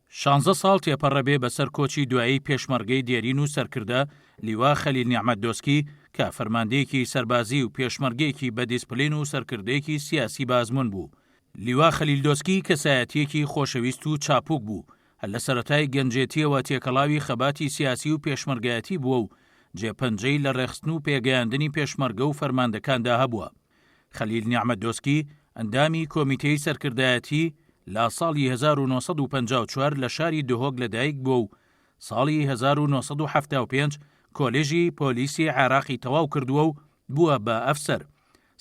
16 ساڵ تێپەڕەبێ بەسەر کۆچی دوایی پێشمەرگەی دێرین و سەرکردە لیوا خەلیل نیعمەت دۆسکی کە فەرماندەیەکی سەربازی و پێشمەرگەیەکی بە دیسپلین و سەرکردەیەکی سیاسی بازمون بوو. لیوا خەلیل دۆسکی کەسایەتیەکی خۆشەویست و چاپوک بوو، هەر لە سەرەتای گەنجێتیەوە تێکەڵاوی خەباتی سیاسی و پێشمەرگایەتی بووە و جێپەنجەی لە ڕێخستن و پێگەیاندنی پێشمەرگە و فەرماندەکاندا هەبووە. خەلیل نیعمەت دۆسکی ئەندامی کۆمیتەی سەرکردایەتی لە ساڵی 1954 لە شاری دهۆک لەدایک بووە و ساڵی 1975 کۆلێژی پۆلیسی عێراقی تەواو کردووە و بووە بە ئەفسەر.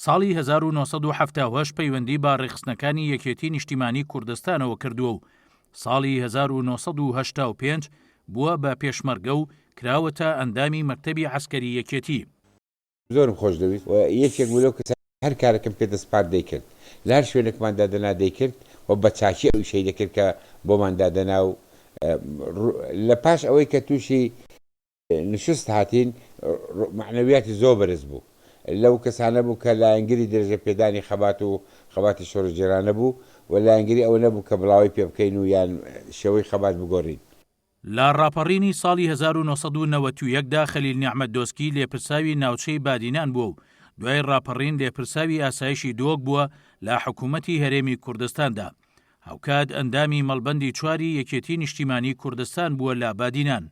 ساڵی 1970 پەیوەندی با ڕێخستنەکانی یەکێتی نیشتیمانی کوردستانەوە کردووە و ساڵی 1985 بووە بە پێشمەرگە و کراوەتە ئەندامی مەکتەبی عەسکەری یەکێتی. زۆرم خۆش دەویست و یەکێک بوو لەو کەسانی هەر کارێکم پێ دەسپات دەیکرد، لە هەر شوێنێکمان دادەنا دەیکرد و بە چاکی ئەو شەی دەکرد کە بۆمان دادەنا و لە پاش ئەوەی کە تووشی نشست هاتین معنەویاتی زۆر بەرز بوو. لەو کەسانە بوو کە لایەنگری دەرەجە پێدانی خەبات و خەباتی شۆڕژێرانە بوو و لایەنگری ئەوە نەبوو کە بڵاوی پێ بکەین و یان شێوەی خەبات بگۆڕین. لە ڕاپەڕینی ساڵی 1991دا خەلیل نیعمەت دۆسکی لێپرساوی ناوچەی بادینان بووە و دوای ڕاپەڕین لێپرساوی ئاسایشی دۆک بووە لە حکوومەتی هەرێمی کوردستاندا. هاوکات ئەندامی مەڵبەندی چواری یەکێتی نیشتیمانی کوردستان بووە لە بادینان.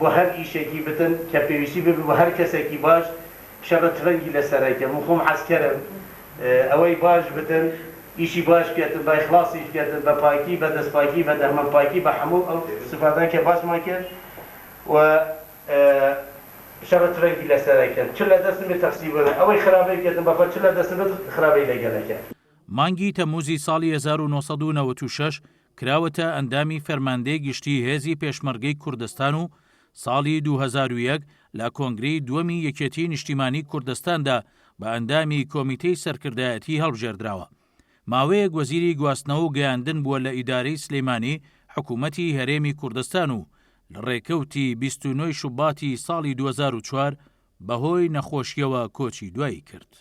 بۆ هەر ئیشێکی بتن کە پێویستی ببێ بە هەر کەسێکی باش شەڕەت ڕەنگی لەسەرەکە من خۆم حەزکەرم ئەوەی باش بتن ئیشی باش بکێتن با ئیخلاسی بکێتن بە پاکی بە دەستپاکی بە دەرمەن پاکی بە هەموو ئەو سفادان کە باسمان کرد و شەڕەت ڕەنگی لەسەرەکەن چ لە دەستم بێت تەقسیم بن ئەوەی خراپەی بکێتن بەفە چ لە دەستم بێت خراپەی لەگەڵەکە. مانگی تەمووزی ساڵی 1996 کراوەتە ئەندامی فەرماندەی گشتی هێزی پێشمەرگەی کوردستان و ساڵی 2001 لە کۆنگرەی دووەمی یەکێتی نیشتیمانی کوردستاندا بە ئەندامی کۆمیتەی سەرکردایەتی هەڵبژێردراوە. ماوەیەک وەزیری گواستنەوە و گەیاندن بووە لە ئیدارەی سلەیمانی حکوومەتی هەرێمی کوردستان و لە ڕێکەوتی 29 شوباتی ساڵی 2004 بەهۆی نەخۆشیەوە کۆچی دوایی کرد.